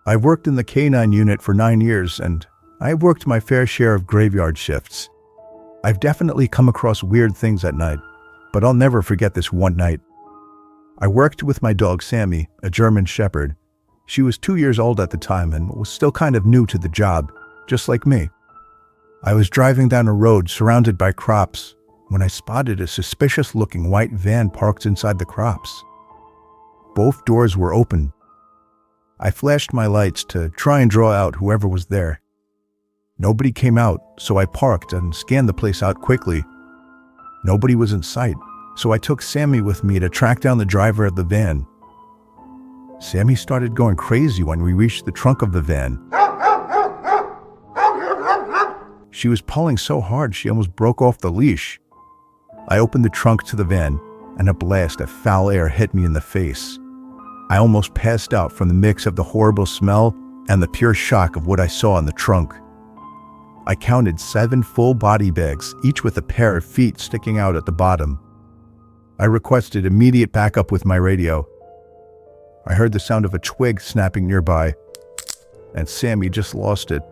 I've worked in the K-9 unit for 9 years, and I've worked my fair share of graveyard shifts. I've definitely come across weird things at night, but I'll never forget this one night. I worked with my dog Sammy, a German Shepherd. She was 2 years old at the time and was still kind of new to the job, just like me. I was driving down a road surrounded by crops when I spotted a suspicious-looking white van parked inside the crops. Both doors were open. I flashed my lights to try and draw out whoever was there. Nobody came out, so I parked and scanned the place out quickly. Nobody was in sight, so I took Sammy with me to track down the driver of the van. Sammy started going crazy when we reached the trunk of the van. She was pulling so hard she almost broke off the leash. I opened the trunk to the van, and a blast of foul air hit me in the face. I almost passed out from the mix of the horrible smell and the pure shock of what I saw in the trunk. I counted 7 full body bags, each with a pair of feet sticking out at the bottom. I requested immediate backup with my radio. I heard the sound of a twig snapping nearby, and Sammy just lost it.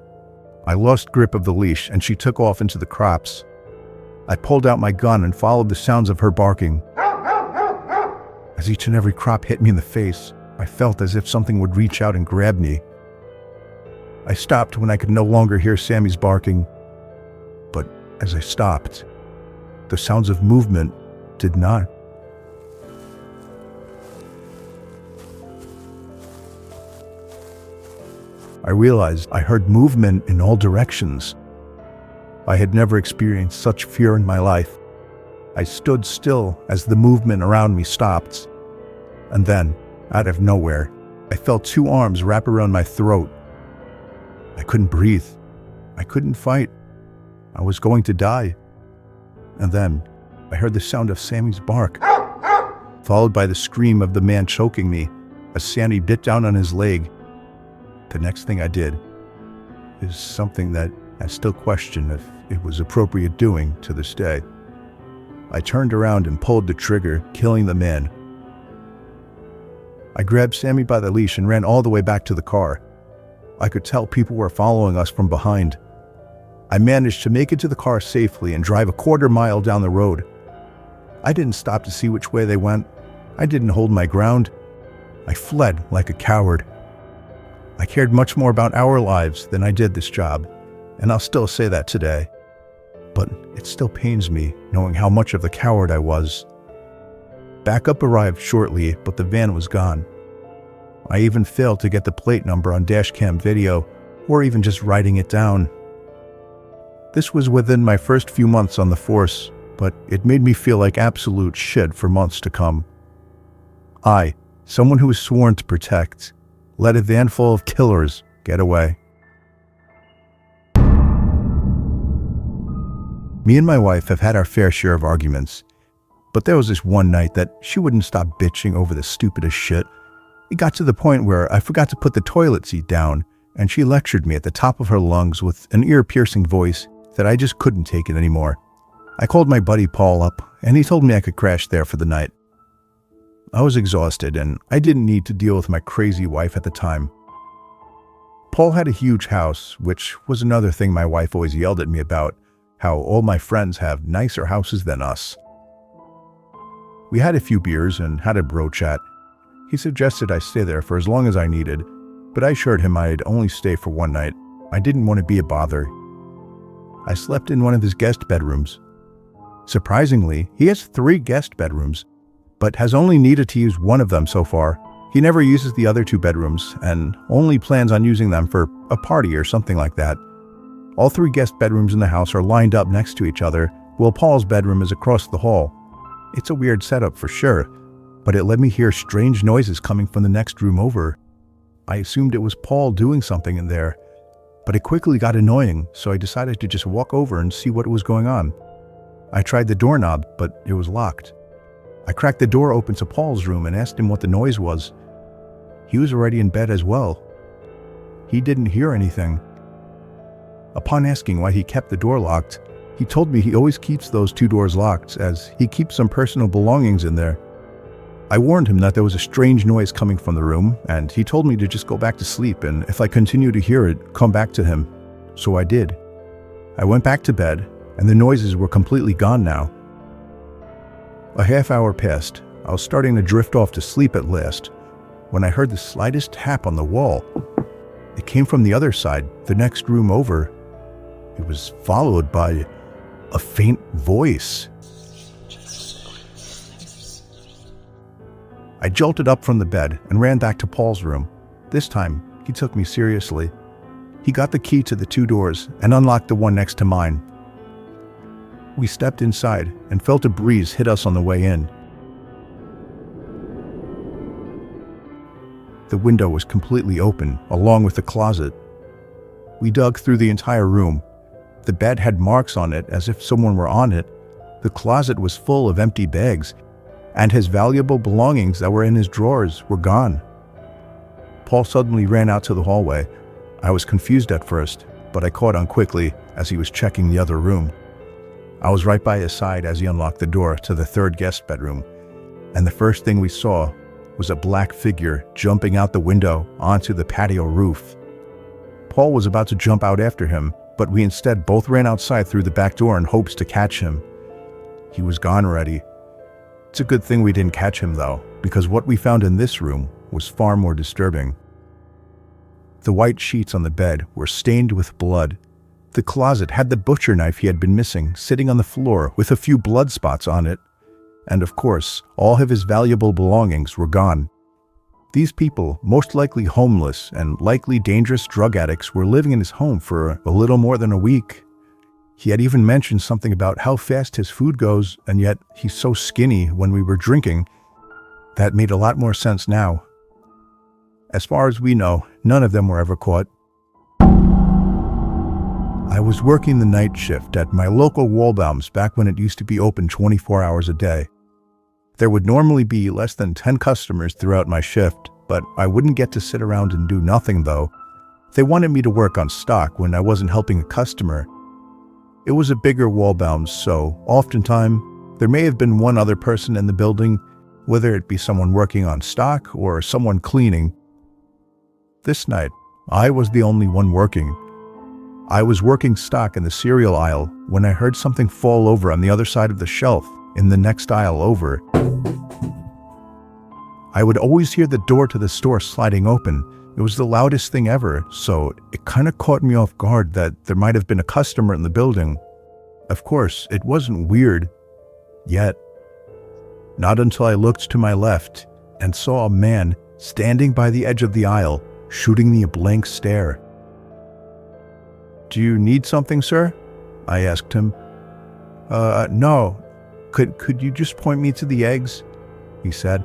I lost grip of the leash, and she took off into the crops. I pulled out my gun and followed the sounds of her barking. As each and every crop hit me in the face, I felt as if something would reach out and grab me. I stopped when I could no longer hear Sammy's barking. But as I stopped, the sounds of movement did not. I realized I heard movement in all directions. I had never experienced such fear in my life. I stood still as the movement around me stopped. And then, out of nowhere, I felt 2 arms wrap around my throat. I couldn't breathe. I couldn't fight. I was going to die. And then, I heard the sound of Sammy's bark, followed by the scream of the man choking me as Sammy bit down on his leg. The next thing I did is something that I still question if it was appropriate doing to this day. I turned around and pulled the trigger, killing the man. I grabbed Sammy by the leash and ran all the way back to the car. I could tell people were following us from behind. I managed to make it to the car safely and drive a 1/4 mile down the road. I didn't stop to see which way they went. I didn't hold my ground. I fled like a coward. I cared much more about our lives than I did this job, and I'll still say that today. But it still pains me knowing how much of the coward I was. Backup arrived shortly, but the van was gone. I even failed to get the plate number on dashcam video, or even just writing it down. This was within my first few months on the force, but it made me feel like absolute shit for months to come. I, someone who was sworn to protect, let a van full of killers get away. Me and my wife have had our fair share of arguments, but there was this one night that she wouldn't stop bitching over the stupidest shit. It got to the point where I forgot to put the toilet seat down, and she lectured me at the top of her lungs with an ear-piercing voice that I just couldn't take it anymore. I called my buddy Paul up, and he told me I could crash there for the night. I was exhausted, and I didn't need to deal with my crazy wife at the time. Paul had a huge house, which was another thing my wife always yelled at me about, how all my friends have nicer houses than us. We had a few beers and had a bro chat. He suggested I stay there for as long as I needed, but I assured him I'd only stay for one night. I didn't want to be a bother. I slept in one of his guest bedrooms. Surprisingly, he has 3 guest bedrooms, but has only needed to use one of them so far. He never uses the other 2 bedrooms and only plans on using them for a party or something like that. All 3 guest bedrooms in the house are lined up next to each other, while Paul's bedroom is across the hall. It's a weird setup for sure, but it let me hear strange noises coming from the next room over. I assumed it was Paul doing something in there, but it quickly got annoying, so I decided to just walk over and see what was going on. I tried the doorknob, but it was locked. I cracked the door open to Paul's room and asked him what the noise was. He was already in bed as well. He didn't hear anything. Upon asking why he kept the door locked, he told me he always keeps those 2 doors locked as he keeps some personal belongings in there. I warned him that there was a strange noise coming from the room, and he told me to just go back to sleep, and if I continued to hear it, come back to him. So I did. I went back to bed, and the noises were completely gone now. A half hour passed. I was starting to drift off to sleep at last, when I heard the slightest tap on the wall. It came from the other side, the next room over. It was followed by a faint voice. I jolted up from the bed and ran back to Paul's room. This time, he took me seriously. He got the key to the 2 doors and unlocked the one next to mine. We stepped inside and felt a breeze hit us on the way in. The window was completely open, along with the closet. We dug through the entire room. The bed had marks on it as if someone were on it. The closet was full of empty bags, and his valuable belongings that were in his drawers were gone. Paul suddenly ran out to the hallway. I was confused at first, but I caught on quickly as he was checking the other room. I was right by his side as he unlocked the door to the 3rd guest bedroom, and the first thing we saw was a black figure jumping out the window onto the patio roof. Paul was about to jump out after him, but we instead both ran outside through the back door in hopes to catch him. He was gone already. It's a good thing we didn't catch him though, because what we found in this room was far more disturbing. The white sheets on the bed were stained with blood. The closet had the butcher knife he had been missing sitting on the floor with a few blood spots on it. And of course, all of his valuable belongings were gone. These people, most likely homeless and likely dangerous drug addicts, were living in his home for a little more than a week. He had even mentioned something about how fast his food goes, and yet he's so skinny when we were drinking. That made a lot more sense now. As far as we know, none of them were ever caught. I was working the night shift at my local Waldbaum's back when it used to be open 24 hours a day. There would normally be less than 10 customers throughout my shift, but I wouldn't get to sit around and do nothing though. They wanted me to work on stock when I wasn't helping a customer. It was a bigger Waldbaum's, so oftentimes there may have been one other person in the building, whether it be someone working on stock or someone cleaning. This night, I was the only one working. I was working stock in the cereal aisle when I heard something fall over on the other side of the shelf in the next aisle over. I would always hear the door to the store sliding open. It was the loudest thing ever, so it kind of caught me off guard that there might have been a customer in the building. Of course, it wasn't weird yet. Not until I looked to my left and saw a man standing by the edge of the aisle, shooting me a blank stare. "Do you need something, sir?" I asked him. No. Could you just point me to the eggs?" he said.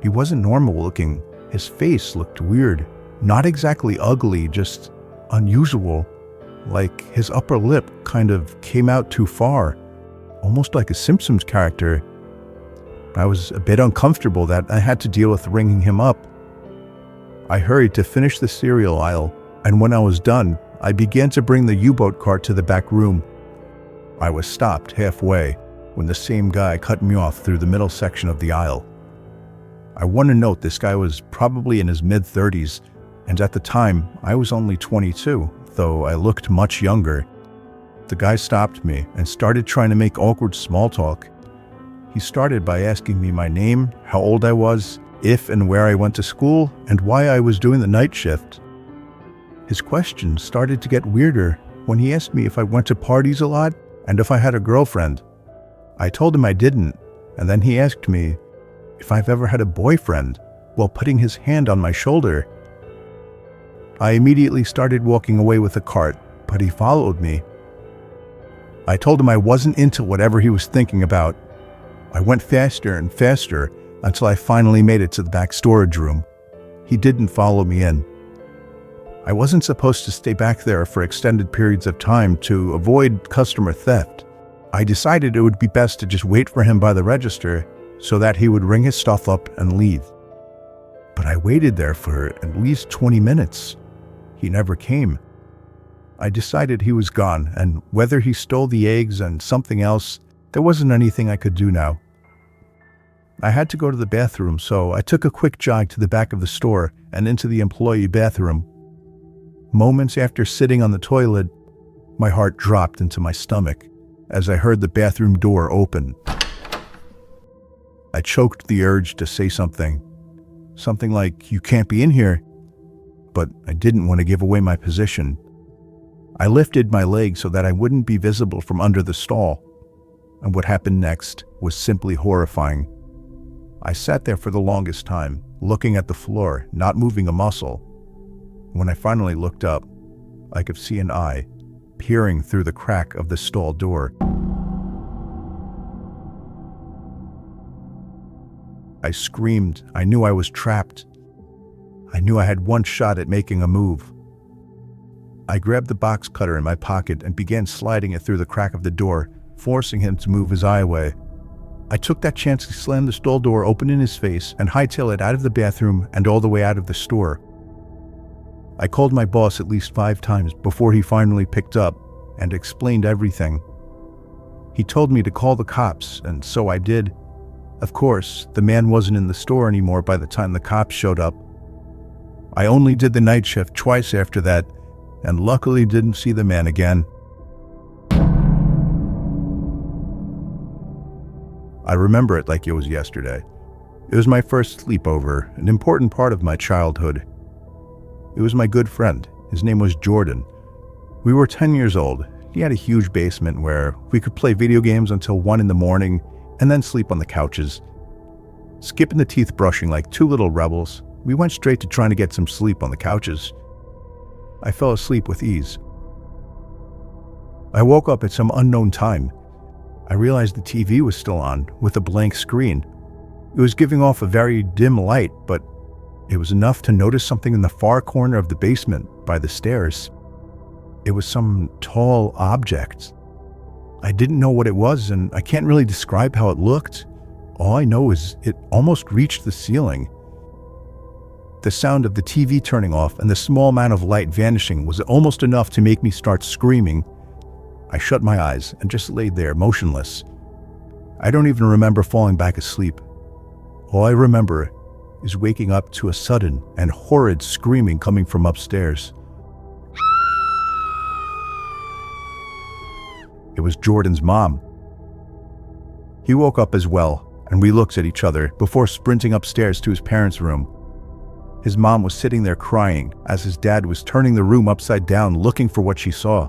He wasn't normal looking. His face looked weird. Not exactly ugly, just unusual. Like his upper lip kind of came out too far, almost like a Simpsons character. I was a bit uncomfortable that I had to deal with ringing him up. I hurried to finish the cereal aisle, and when I was done, I began to bring the U-boat cart to the back room. I was stopped halfway when the same guy cut me off through the middle section of the aisle. I want to note this guy was probably in his mid-30s, and at the time, I was only 22, though I looked much younger. The guy stopped me and started trying to make awkward small talk. He started by asking me my name, how old I was, if and where I went to school, and why I was doing the night shift. His questions started to get weirder when he asked me if I went to parties a lot and if I had a girlfriend. I told him I didn't, and then he asked me if I've ever had a boyfriend while putting his hand on my shoulder. I immediately started walking away with the cart, but he followed me. I told him I wasn't into whatever he was thinking about. I went faster and faster until I finally made it to the back storage room. He didn't follow me in. I wasn't supposed to stay back there for extended periods of time to avoid customer theft. I decided it would be best to just wait for him by the register so that he would ring his stuff up and leave. But I waited there for at least 20 minutes. He never came. I decided he was gone, and whether he stole the eggs and something else, there wasn't anything I could do now. I had to go to the bathroom, so I took a quick jog to the back of the store and into the employee bathroom. Moments after sitting on the toilet, my heart dropped into my stomach as I heard the bathroom door open. I choked the urge to say something like, "You can't be in here," but I didn't want to give away my position. I lifted my leg so that I wouldn't be visible from under the stall, and what happened next was simply horrifying. I sat there for the longest time, looking at the floor, not moving a muscle. When I finally looked up, I could see an eye peering through the crack of the stall door. I screamed. I knew I was trapped. I knew I had one shot at making a move. I grabbed the box cutter in my pocket and began sliding it through the crack of the door, forcing him to move his eye away. I took that chance to slam the stall door open in his face and hightail it out of the bathroom and all the way out of the store. I called my boss at least 5 times before he finally picked up and explained everything. He told me to call the cops, and so I did. Of course, the man wasn't in the store anymore by the time the cops showed up. I only did the night shift twice after that, and luckily didn't see the man again. I remember it like it was yesterday. It was my first sleepover, an important part of my childhood. It was my good friend. His name was Jordan. We were 10 years old. He had a huge basement where we could play video games until 1 in the morning and then sleep on the couches. Skipping the teeth brushing like 2 little rebels, we went straight to trying to get some sleep on the couches. I fell asleep with ease. I woke up at some unknown time. I realized the TV was still on, with a blank screen. It was giving off a very dim light, but it was enough to notice something in the far corner of the basement, by the stairs. It was some tall object. I didn't know what it was, and I can't really describe how it looked. All I know is it almost reached the ceiling. The sound of the TV turning off and the small amount of light vanishing was almost enough to make me start screaming. I shut my eyes and just laid there, motionless. I don't even remember falling back asleep. All I remember is waking up to a sudden and horrid screaming coming from upstairs. It was Jordan's mom. He woke up as well, and we looked at each other before sprinting upstairs to his parents' room. His mom was sitting there crying as his dad was turning the room upside down looking for what she saw.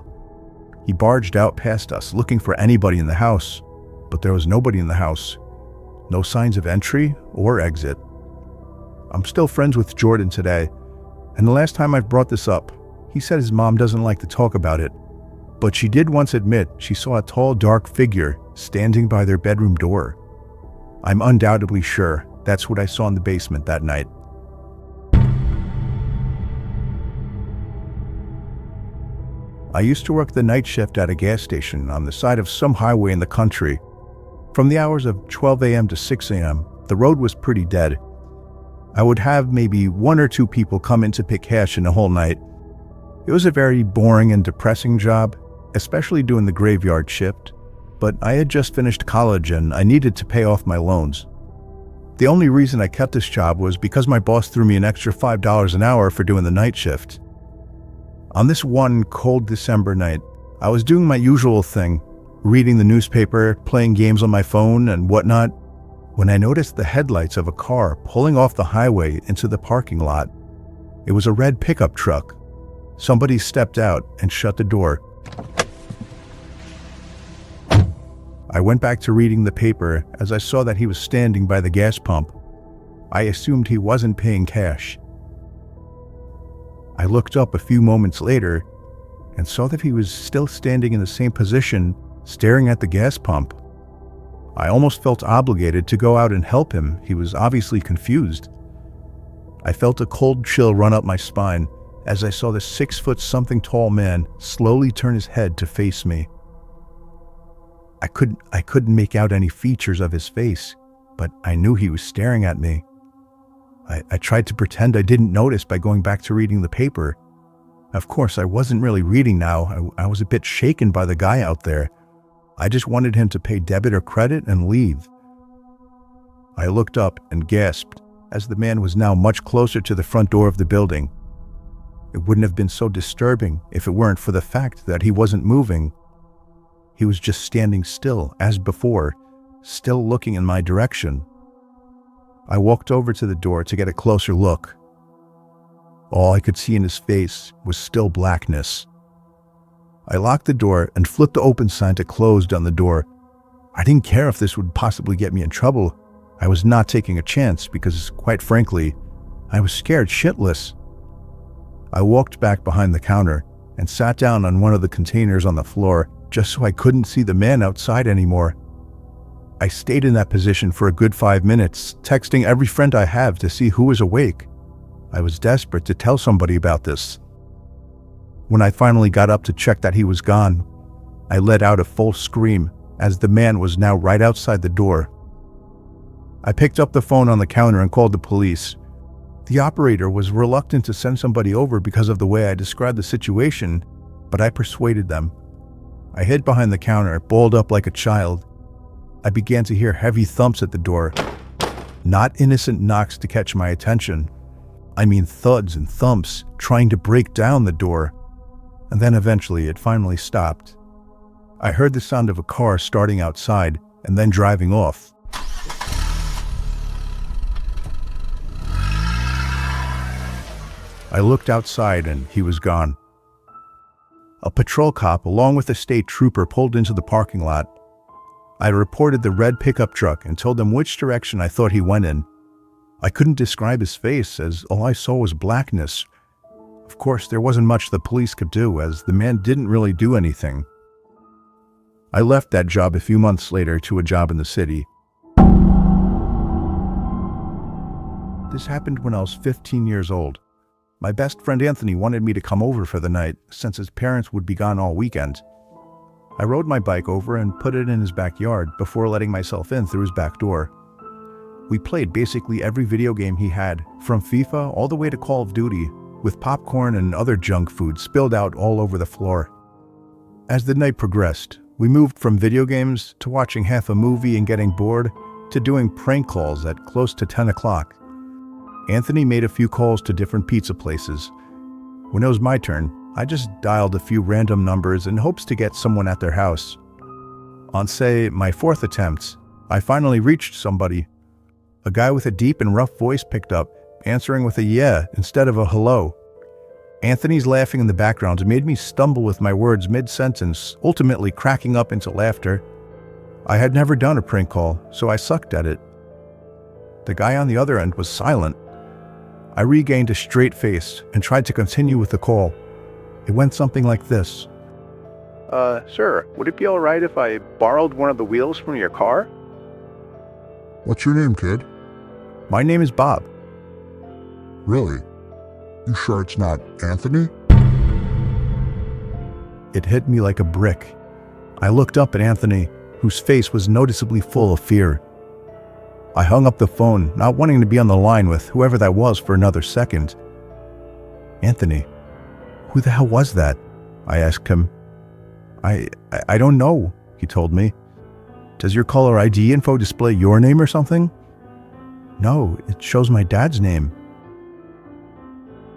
He barged out past us looking for anybody in the house, but there was nobody in the house. No signs of entry or exit. I'm still friends with Jordan today, and the last time I've brought this up, he said his mom doesn't like to talk about it, but she did once admit she saw a tall, dark figure standing by their bedroom door. I'm undoubtedly sure that's what I saw in the basement that night. I used to work the night shift at a gas station on the side of some highway in the country. From the hours of 12 a.m. to 6 a.m., the road was pretty dead. I would have maybe 1 or 2 people come in to pick cash in a whole night. It was a very boring and depressing job, especially doing the graveyard shift, but I had just finished college and I needed to pay off my loans. The only reason I kept this job was because my boss threw me an extra $5 an hour for doing the night shift. On this one cold December night, I was doing my usual thing, reading the newspaper, playing games on my phone and whatnot, when I noticed the headlights of a car pulling off the highway into the parking lot. It was a red pickup truck. Somebody stepped out and shut the door. I went back to reading the paper as I saw that he was standing by the gas pump. I assumed he wasn't paying cash. I looked up a few moments later and saw that he was still standing in the same position, staring at the gas pump. I almost felt obligated to go out and help him. He was obviously confused. I felt a cold chill run up my spine as I saw the 6-foot-something tall man slowly turn his head to face me. I couldn't make out any features of his face, but I knew he was staring at me. I tried to pretend I didn't notice by going back to reading the paper. Of course, I wasn't really reading now. I was a bit shaken by the guy out there. I just wanted him to pay debit or credit and leave. I looked up and gasped, as the man was now much closer to the front door of the building. It wouldn't have been so disturbing if it weren't for the fact that he wasn't moving. He was just standing still, as before, still looking in my direction. I walked over to the door to get a closer look. All I could see in his face was still blackness. I locked the door and flipped the open sign to closed on the door. I didn't care if this would possibly get me in trouble. I was not taking a chance because, quite frankly, I was scared shitless. I walked back behind the counter and sat down on one of the containers on the floor just so I couldn't see the man outside anymore. I stayed in that position for a good 5 minutes, texting every friend I have to see who was awake. I was desperate to tell somebody about this. When I finally got up to check that he was gone, I let out a full scream as the man was now right outside the door. I picked up the phone on the counter and called the police. The operator was reluctant to send somebody over because of the way I described the situation, but I persuaded them. I hid behind the counter, balled up like a child. I began to hear heavy thumps at the door. Not innocent knocks to catch my attention. I mean thuds and thumps trying to break down the door. And then eventually it finally stopped. I heard the sound of a car starting outside and then driving off. I looked outside and he was gone. A patrol cop along with a state trooper pulled into the parking lot. I reported the red pickup truck and told them which direction I thought he went in. I couldn't describe his face as all I saw was blackness. Of course, there wasn't much the police could do as the man didn't really do anything. I left that job a few months later to a job in the city. This happened when I was 15 years old. My best friend Anthony wanted me to come over for the night since his parents would be gone all weekend. I rode my bike over and put it in his backyard before letting myself in through his back door. We played basically every video game he had, from FIFA all the way to Call of Duty, with popcorn and other junk food spilled out all over the floor. As the night progressed, we moved from video games to watching half a movie and getting bored to doing prank calls at close to 10 o'clock. Anthony made a few calls to different pizza places. When it was my turn, I just dialed a few random numbers in hopes to get someone at their house. On, say, my fourth attempt, I finally reached somebody. A guy with a deep and rough voice picked up, answering with a yeah instead of a hello. Anthony's laughing in the background made me stumble with my words mid-sentence, ultimately cracking up into laughter. I had never done a prank call, so I sucked at it. The guy on the other end was silent. I regained a straight face and tried to continue with the call. It went something like this. Sir, would it be all right if I borrowed one of the wheels from your car? What's your name, kid? My name is Bob. Really? You sure it's not Anthony? It hit me like a brick. I looked up at Anthony, whose face was noticeably full of fear. I hung up the phone, not wanting to be on the line with whoever that was for another second. Anthony, who the hell was that? I asked him. I don't know, he told me. Does your caller ID info display your name or something? No, it shows my dad's name.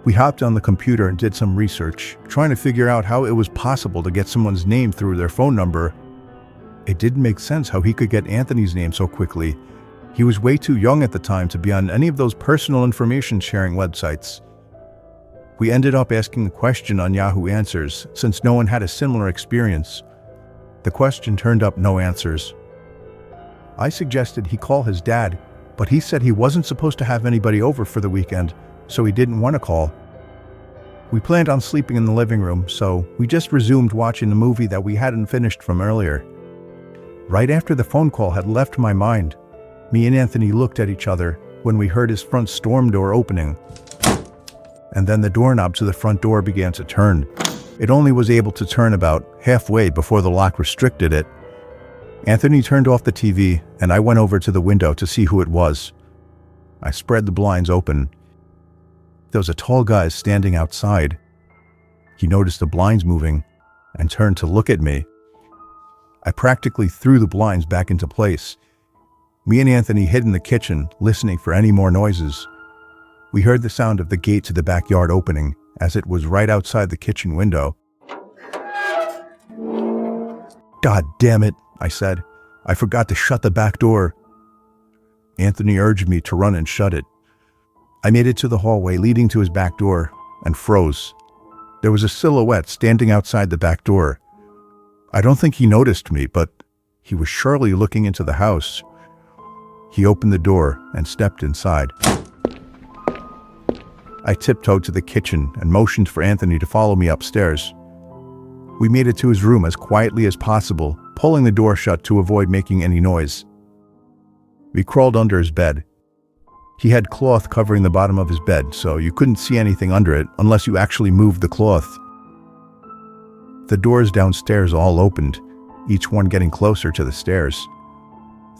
We hopped on the computer and did some research, trying to figure out how it was possible to get someone's name through their phone number. It didn't make sense how he could get Anthony's name so quickly. He was way too young at the time to be on any of those personal information sharing websites. We ended up asking the question on Yahoo Answers, since no one had a similar experience. The question turned up no answers. I suggested he call his dad, but he said he wasn't supposed to have anybody over for the weekend, so he didn't want to call. We planned on sleeping in the living room, so we just resumed watching the movie that we hadn't finished from earlier. Right after the phone call had left my mind, me and Anthony looked at each other when we heard his front storm door opening. And then the doorknob to the front door began to turn. It only was able to turn about halfway before the lock restricted it. Anthony turned off the TV, and I went over to the window to see who it was. I spread the blinds open. There was a tall guy standing outside. He noticed the blinds moving and turned to look at me. I practically threw the blinds back into place. Me and Anthony hid in the kitchen, listening for any more noises. We heard the sound of the gate to the backyard opening, as it was right outside the kitchen window. "God damn it," I said. "I forgot to shut the back door." Anthony urged me to run and shut it. I made it to the hallway leading to his back door and froze. There was a silhouette standing outside the back door. I don't think he noticed me, but he was surely looking into the house. He opened the door and stepped inside. I tiptoed to the kitchen and motioned for Anthony to follow me upstairs. We made it to his room as quietly as possible, pulling the door shut to avoid making any noise. We crawled under his bed. He had cloth covering the bottom of his bed, so you couldn't see anything under it unless you actually moved the cloth. The doors downstairs all opened, each one getting closer to the stairs.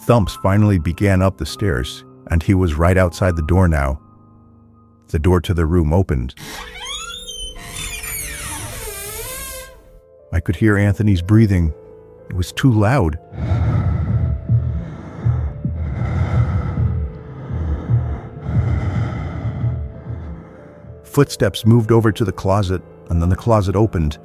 Thumps finally began up the stairs, and he was right outside the door now. The door to the room opened. I could hear Anthony's breathing. It was too loud. Footsteps moved over to the closet, and then the closet opened.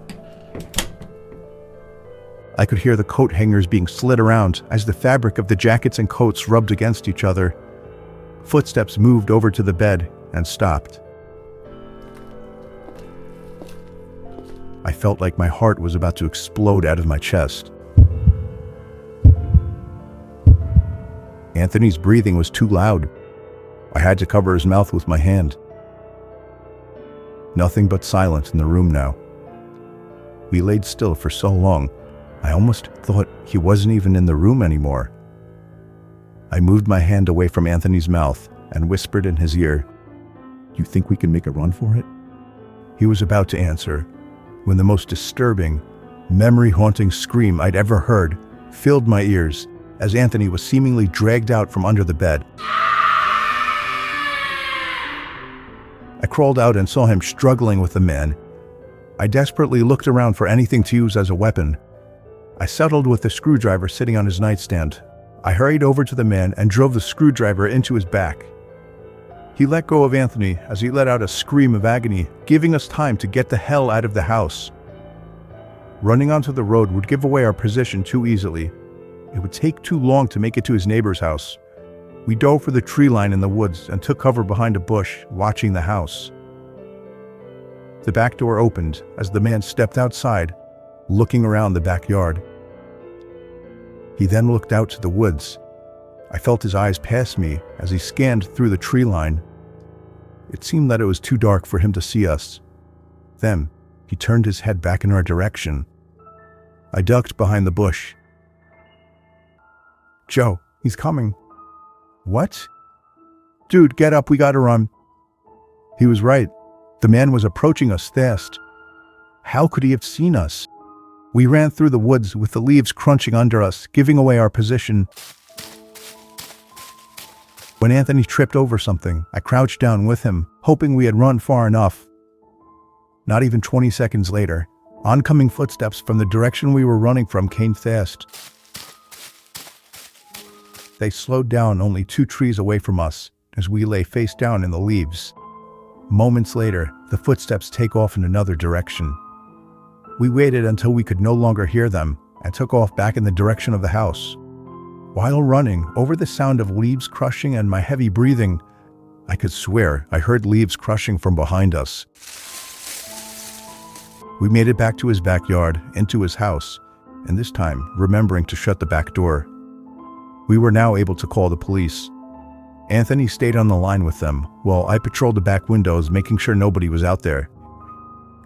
I could hear the coat hangers being slid around as the fabric of the jackets and coats rubbed against each other. Footsteps moved over to the bed and stopped. I felt like my heart was about to explode out of my chest. Anthony's breathing was too loud. I had to cover his mouth with my hand. Nothing but silence in the room now. We laid still for so long, I almost thought he wasn't even in the room anymore. I moved my hand away from Anthony's mouth and whispered in his ear, "You think we can make a run for it?" He was about to answer when the most disturbing, memory-haunting scream I'd ever heard filled my ears as Anthony was seemingly dragged out from under the bed. I crawled out and saw him struggling with the man. I desperately looked around for anything to use as a weapon. I settled with the screwdriver sitting on his nightstand. I hurried over to the man and drove the screwdriver into his back. He let go of Anthony as he let out a scream of agony, giving us time to get the hell out of the house. Running onto the road would give away our position too easily. It would take too long to make it to his neighbor's house. We dove for the tree line in the woods and took cover behind a bush, watching the house. The back door opened as the man stepped outside, looking around the backyard. He then looked out to the woods. I felt his eyes pass me as he scanned through the tree line. It seemed that it was too dark for him to see us. Then, he turned his head back in our direction. I ducked behind the bush. "Joe, he's coming." "What?" "Dude, get up, we gotta run." He was right. The man was approaching us fast. How could he have seen us? We ran through the woods with the leaves crunching under us, giving away our position. When Anthony tripped over something, I crouched down with him, hoping we had run far enough. Not even 20 seconds later, oncoming footsteps from the direction we were running from came fast. They slowed down only 2 trees away from us as we lay face down in the leaves. Moments later, the footsteps take off in another direction. We waited until we could no longer hear them and took off back in the direction of the house. While running, over the sound of leaves crushing and my heavy breathing, I could swear I heard leaves crushing from behind us. We made it back to his backyard, into his house, and this time remembering to shut the back door. We were now able to call the police. Anthony stayed on the line with them, while I patrolled the back windows, making sure nobody was out there.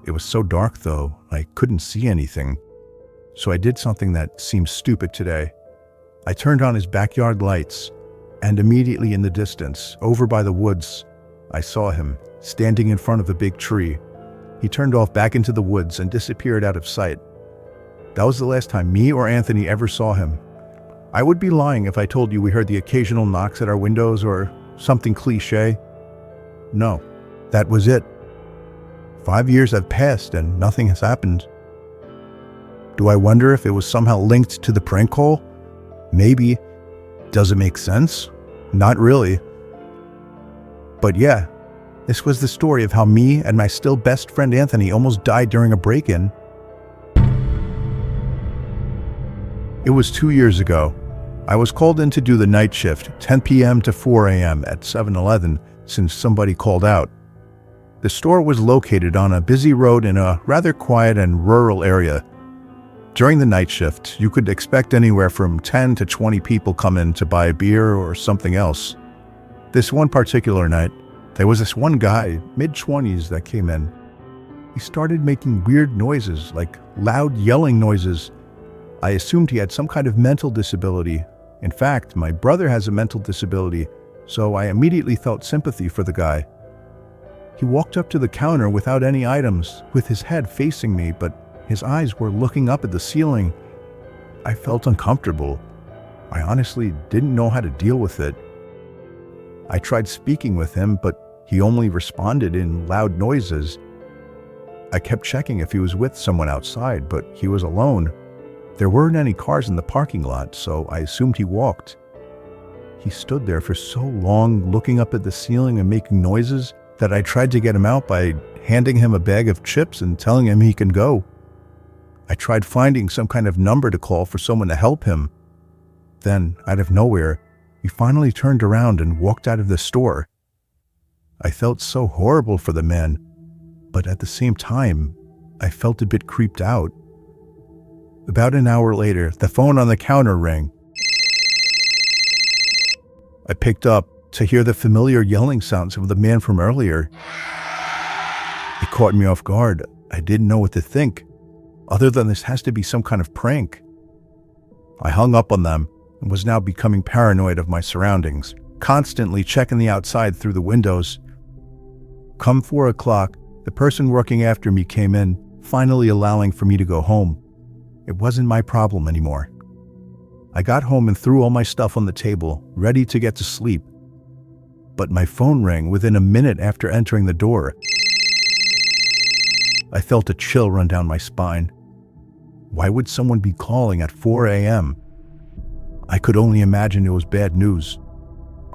It was so dark, though, I couldn't see anything. So I did something that seems stupid today. I turned on his backyard lights, and immediately in the distance, over by the woods, I saw him, standing in front of a big tree. He turned off back into the woods and disappeared out of sight. That was the last time me or Anthony ever saw him. I would be lying if I told you we heard the occasional knocks at our windows or something cliché. No, that was it. 5 years have passed and nothing has happened. Do I wonder if it was somehow linked to the prank call? Maybe. Does it make sense? Not really. But yeah, this was the story of how me and my still best friend Anthony almost died during a break-in. It was 2 years ago. I was called in to do the night shift, 10 p.m. to 4 a.m. at 7-Eleven, since somebody called out. The store was located on a busy road in a rather quiet and rural area. During the night shift, you could expect anywhere from 10 to 20 people come in to buy a beer or something else. This one particular night, there was this one guy, mid-20s, that came in. He started making weird noises, like loud yelling noises. I assumed he had some kind of mental disability. In fact, my brother has a mental disability, so I immediately felt sympathy for the guy. He walked up to the counter without any items, with his head facing me, but his eyes were looking up at the ceiling. I felt uncomfortable. I honestly didn't know how to deal with it. I tried speaking with him, but he only responded in loud noises. I kept checking if he was with someone outside, but he was alone. There weren't any cars in the parking lot, so I assumed he walked. He stood there for so long, looking up at the ceiling and making noises, that I tried to get him out by handing him a bag of chips and telling him he can go. I tried finding some kind of number to call for someone to help him. Then, out of nowhere, he finally turned around and walked out of the store. I felt so horrible for the man, but at the same time, I felt a bit creeped out. About an hour later, the phone on the counter rang. I picked up to hear the familiar yelling sounds of the man from earlier. It caught me off guard. I didn't know what to think, other than this has to be some kind of prank. I hung up on them and was now becoming paranoid of my surroundings, constantly checking the outside through the windows. Come 4 o'clock, the person working after me came in, finally allowing for me to go home. It wasn't my problem anymore. I got home and threw all my stuff on the table, ready to get to sleep. But my phone rang within a minute after entering the door. I felt a chill run down my spine. Why would someone be calling at 4 a.m.? I could only imagine it was bad news.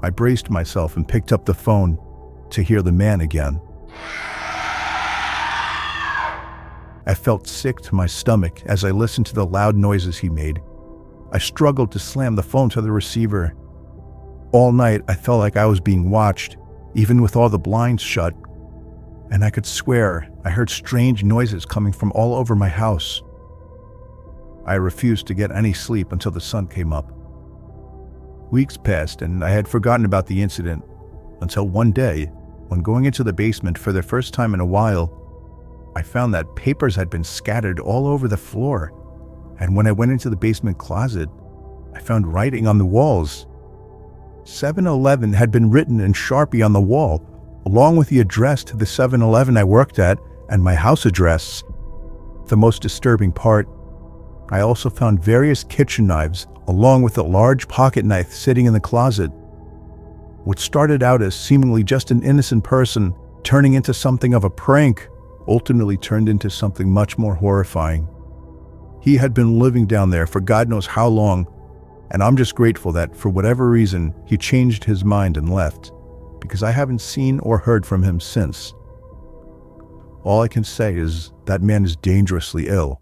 I braced myself and picked up the phone to hear the man again. I felt sick to my stomach as I listened to the loud noises he made. I struggled to slam the phone to the receiver. All night, I felt like I was being watched, even with all the blinds shut. And I could swear I heard strange noises coming from all over my house. I refused to get any sleep until the sun came up. Weeks passed and I had forgotten about the incident until one day, when going into the basement for the first time in a while, I found that papers had been scattered all over the floor. And when I went into the basement closet, I found writing on the walls. 7-Eleven had been written in Sharpie on the wall, along with the address to the 7-Eleven I worked at and my house address. The most disturbing part, I also found various kitchen knives, along with a large pocket knife sitting in the closet. What started out as seemingly just an innocent person turning into something of a prank ultimately turned into something much more horrifying. He had been living down there for God knows how long, and I'm just grateful that, for whatever reason, he changed his mind and left, because I haven't seen or heard from him since. All I can say is that man is dangerously ill.